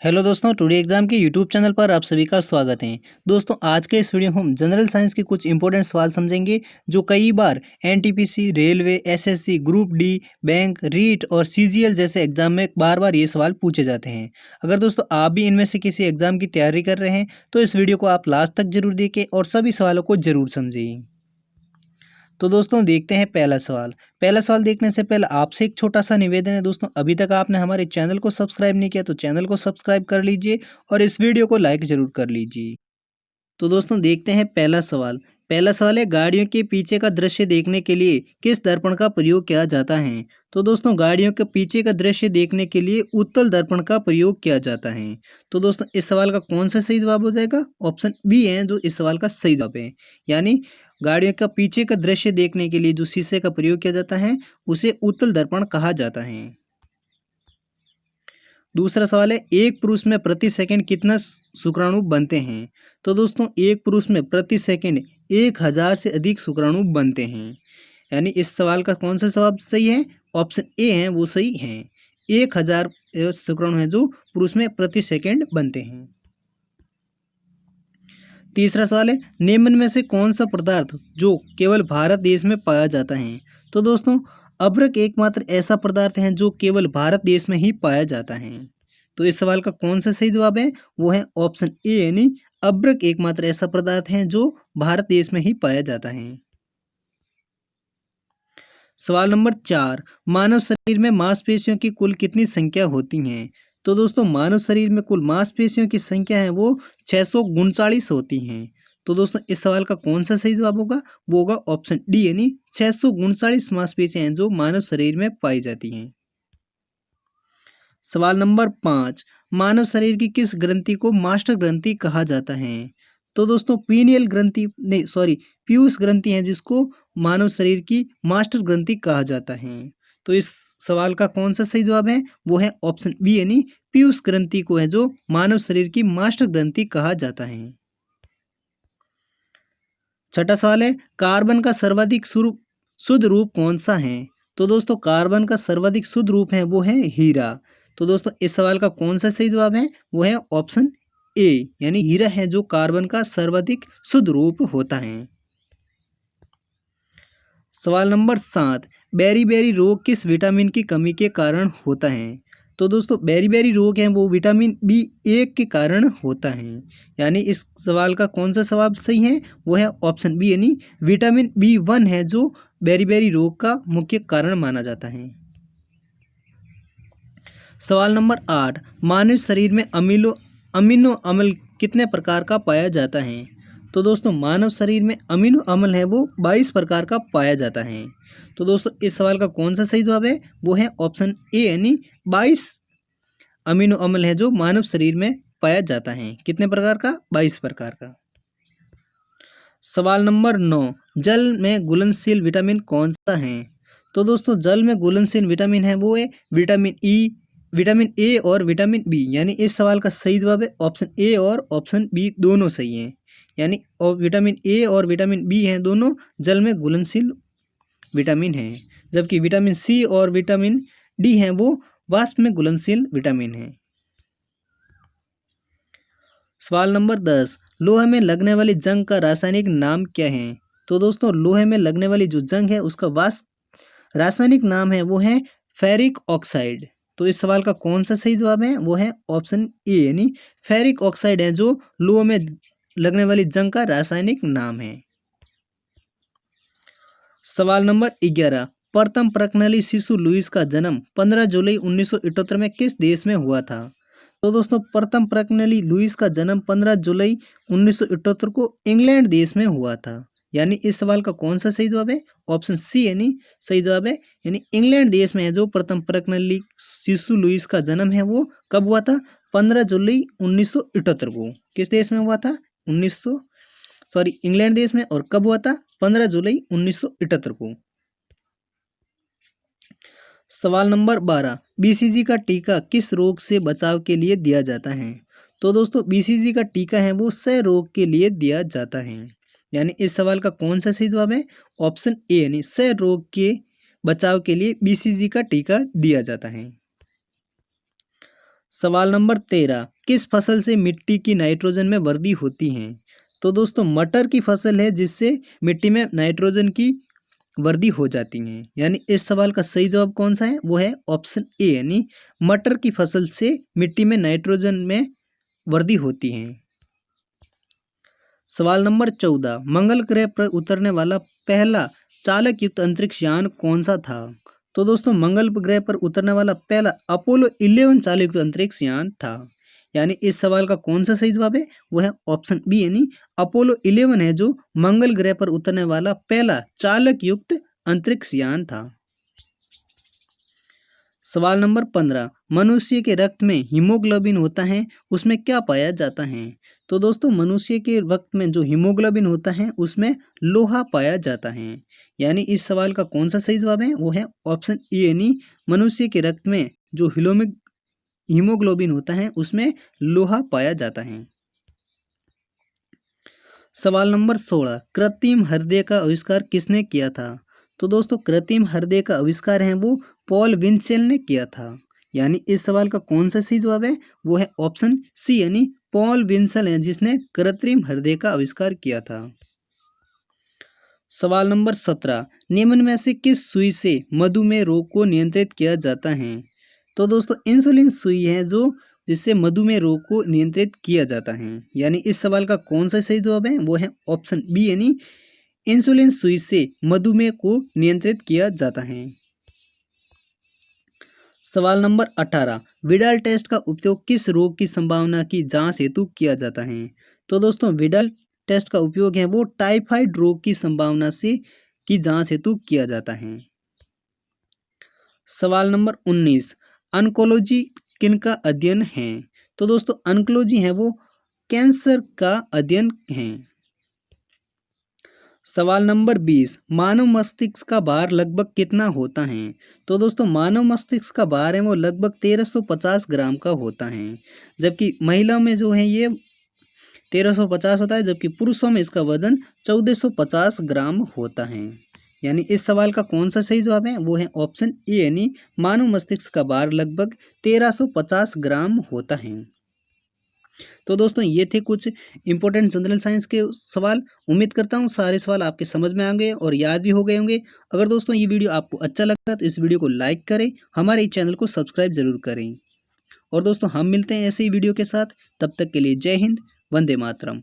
Hello दोस्तों, today exam के YouTube channel पर आप सभी का स्वागत है। दोस्तों, आज के इस वीडियो में हम जनरल साइंस के कुछ इंपॉर्टेंट सवाल समझेंगे जो कई बार NTPC, railway, SSC, group D, bank, REET और सीजीएल जैसे एग्जाम में बार बार ये सवाल पूछे जाते हैं। अगर दोस्तों आप भी इनमें से किसी एग्जाम की तैयारी कर रहे हैं तो इस वीडियो को आप लास्ट तक जरूर देखें और सभी सवालों को जरूर समझिए। तो दोस्तों देखते हैं पहला सवाल देखने से पहले आपसे एक छोटा सा निवेदन है दोस्तों, अभी तक आपने हमारे चैनल को सब्सक्राइब नहीं किया तो चैनल को सब्सक्राइब कर लीजिए और इस वीडियो को लाइक जरूर कर लीजिए। तो दोस्तों देखते हैं पहला सवाल है गाड़ियों के पीछे का दृश्य देखने के लिए किस दर्पण का प्रयोग किया जाता है। तो दोस्तों गाड़ियों के पीछे का दृश्य देखने के लिए उत्तल दर्पण का प्रयोग किया जाता है। तो दोस्तों इस सवाल का कौन सा सही जवाब हो जाएगा? ऑप्शन बी है जो इस सवाल का सही जवाब है। यानी गाड़ियों का पीछे का दृश्य देखने के लिए जो शीशे का प्रयोग किया जाता है उसे उत्तल दर्पण कहा जाता है। दूसरा सवाल है एक पुरुष में प्रति सेकंड कितना शुक्राणु बनते हैं। तो दोस्तों एक पुरुष में प्रति सेकंड 1000 से अधिक शुक्राणु बनते हैं। यानी इस सवाल का कौन सा जवाब सही है? ऑप्शन ए है वो सही है। 1000 शुक्राणु है जो पुरुष में प्रति सेकंड बनते हैं। तीसरा सवाल है निम्न में से कौन सा पदार्थ जो केवल भारत देश में पाया जाता है। तो दोस्तों अभ्रक एकमात्र ऐसा पदार्थ है जो केवल भारत देश में ही पाया जाता है। तो इस सवाल का कौन सा सही जवाब है? वो है ऑप्शन ए, यानी अभ्रक एकमात्र ऐसा पदार्थ है जो भारत देश में ही पाया जाता है। सवाल नंबर 4, मानव शरीर में मांसपेशियों की कुल कितनी संख्या होती हैं। तो दोस्तों मानव शरीर में कुल मांसपेशियों की संख्या है वो 639 होती हैं। तो दोस्तों इस सवाल का कौन सा सही जवाब होगा? वो होगा ऑप्शन डी, यानी 639 मांसपेशियां हैं जो मानव शरीर में पाई जाती हैं। सवाल नंबर 5, मानव शरीर की किस ग्रंथि को मास्टर ग्रंथि कहा जाता है। तो दोस्तों पीनियल ग्रंथि नहीं सॉरी पीयूष ग्रंथि है जिसको मानव शरीर की मास्टर ग्रंथि कहा जाता है। तो इस सवाल का कौन सा सही जवाब है? वो है ऑप्शन बी, यानी पीयूष ग्रंथि को है जो मानव शरीर की मास्टर ग्रंथि कहा जाता है। छठा सवाल है कार्बन का सर्वाधिक शुद्ध रूप कौन सा है। तो दोस्तों कार्बन का सर्वाधिक शुद्ध रूप है वो है हीरा। तो दोस्तों इस सवाल का कौन सा सही जवाब है? वो है ऑप्शन ए, यानी हीरा है जो कार्बन का सर्वाधिक शुद्ध रूप होता है। सवाल नंबर 7, बेरी रोग किस विटामिन की कमी के कारण होता है। तो दोस्तों बेरी रोग है वो विटामिन B1 के कारण होता है। यानी इस सवाल का कौन सा जवाब सही है? वो है ऑप्शन बी, यानी विटामिन B1 है जो बेरी रोग का मुख्य कारण माना जाता है। सवाल नंबर 8, मानव शरीर में अमीनो अम्ल कितने प्रकार का पाया जाता है। तो दोस्तों मानव शरीर में अमीनो अम्ल है वो 22 प्रकार का पाया जाता है। तो दोस्तों इस सवाल का कौन सा सही जवाब है? वो है ऑप्शन ए, यानी 22 अमीनो अम्ल है जो मानव शरीर में पाया जाता है। कितने प्रकार का? 22 प्रकार का। सवाल नंबर 9, जल में घुलनशील विटामिन कौन सा है। तो दोस्तों जल में घुलनशील विटामिन है वो है विटामिन ई, विटामिन ए और विटामिन बी। यानी इस सवाल का सही जवाब है ऑप्शन ए और ऑप्शन बी दोनों सही हैं। यानी और विटामिन ए और विटामिन बी हैं दोनों जल में घुलनशील विटामिन हैं, जबकि विटामिन सी और विटामिन डी हैं वो वाष्प में घुलनशील विटामिन हैं। सवाल नंबर 10, लोहे में लगने वाली जंग का रासायनिक नाम क्या है। तो दोस्तों लोहे में लगने वाली जो जंग है उसका रासायनिक नाम है वो है फेरिक ऑक्साइड। तो इस सवाल का कौन सा सही जवाब है? वो है ऑप्शन ए, यानी फेरिक ऑक्साइड है जो लोहे में लगने वाली जंग का रासायनिक नाम है। सवाल नंबर 11, प्रथम प्रज्ञाली शिशु लुईस का जन्म 15 जुलाई 1978 में किस देश में हुआ था। तो दोस्तों प्रथम प्रज्ञाली लुईस का जन्म 15 जुलाई 1978 को इंग्लैंड देश में हुआ था। यानी इस सवाल का कौन सा सही जवाब है? ऑप्शन सी, यानी सही जवाब है, यानी इंग्लैंड देश में है जो प्रथम प्रज्ञाली शिशु लुईस का जन्म है वो कब हुआ था? 15 जुलाई 1978 को। किस देश में हुआ था? 1900 सॉरी इंग्लैंड देश में। और कब हुआ था? 15 जुलाई 1978 को। सवाल नंबर 12, बीसीजी का टीका किस रोग से बचाव के लिए दिया जाता है। तो दोस्तों बीसीजी का टीका है वो क्षय रोग के लिए दिया जाता है। यानी इस सवाल का कौन सा सही जवाब है? ऑप्शन ए, यानी क्षय रोग के बचाव के लिए बीसीजी का टीका दिया जाता है। सवाल नंबर 13, किस फसल से मिट्टी की नाइट्रोजन में वृद्धि होती है? तो दोस्तों मटर की फसल है जिससे मिट्टी में नाइट्रोजन की वृद्धि हो जाती है। यानी इस सवाल का सही जवाब कौन सा है? वो है ऑप्शन ए, यानी मटर की फसल से मिट्टी में नाइट्रोजन में वृद्धि होती है। सवाल नंबर 14, मंगल ग्रह पर उतरने वाला पहला चालक युक्त अंतरिक्ष यान कौन सा था? तो दोस्तों मंगल ग्रह पर उतरने वाला पहला अपोलो 11 चालक युक्त अंतरिक्ष यान था। यानी इस सवाल का कौन सा सही जवाब है? वो है ऑप्शन बी, यानी अपोलो 11 है जो मंगल ग्रह पर उतरने वाला पहला चालक युक्त अंतरिक्ष यान था। सवाल नंबर 15, मनुष्य के रक्त में हीमोग्लोबिन होता है, उसमें क्या पाया जाता है? तो दोस्तों मनुष्य के रक्त में जो हीमोग्लोबिन होता है उसमें लोहा पाया जाता है। यानी इस सवाल का कौन सा सही जवाब है? वो है ऑप्शन ए, यानी मनुष्य के रक्त में जो हीमोग्लोबिन होता है उसमें लोहा पाया जाता है। सवाल नंबर 16, कृत्रिम हृदय का आविष्कार किसने किया था? तो दोस्तों कृत्रिम हृदय का आविष्कार है वो पॉल विंसेल ने किया था। यानी इस सवाल का कौन सा सही जवाब है? वो है ऑप्शन सी, यानी पॉल विंसेल है जिसने कृत्रिम हृदय का आविष्कार किया था। सवाल नंबर 17, निम्न में से किस सुई से मधुमेह रोग को नियंत्रित किया जाता है? तो दोस्तों इंसुलिन सुई है जो जिससे मधुमेह रोग को नियंत्रित किया जाता है। यानी इस सवाल का कौन सा सही जवाब है? वो है ऑप्शन बी, यानी इंसुलिन सुई से मधुमेह को नियंत्रित किया जाता है। सवाल नंबर 18, विडाल टेस्ट का उपयोग किस रोग की संभावना की जांच हेतु किया जाता है? तो दोस्तों विडाल टेस्ट का उपयोग है वो टाइफाइड रोग की संभावना से की जांच हेतु किया जाता है। सवाल नंबर 19, ऑन्कोलॉजी किनका अध्ययन है? तो दोस्तों ऑन्कोलॉजी है वो कैंसर का अध्ययन है। सवाल नंबर 20, मानव मस्तिष्क का भार लगभग कितना होता है? तो दोस्तों मानव मस्तिष्क का भार है वो लगभग 1350 ग्राम का होता है, जबकि महिला में जो है ये 1350 होता है, जबकि पुरुषों में इसका वजन 1450 ग्राम होता है। यानी इस सवाल का कौन सा सही जवाब है? वो है ऑप्शन ए, यानी मानव मस्तिष्क का भार लगभग 1350 ग्राम होता है। तो दोस्तों ये थे कुछ इंपॉर्टेंट जनरल साइंस के सवाल। उम्मीद करता हूँ सारे सवाल आपके समझ में आ गए और याद भी हो गए होंगे। अगर दोस्तों ये वीडियो आपको अच्छा लगा तो इस वीडियो को लाइक करें, हमारे चैनल को सब्सक्राइब जरूर करें। और दोस्तों हम मिलते हैं ऐसे ही वीडियो के साथ, तब तक के लिए जय हिंद, वंदे मातरम।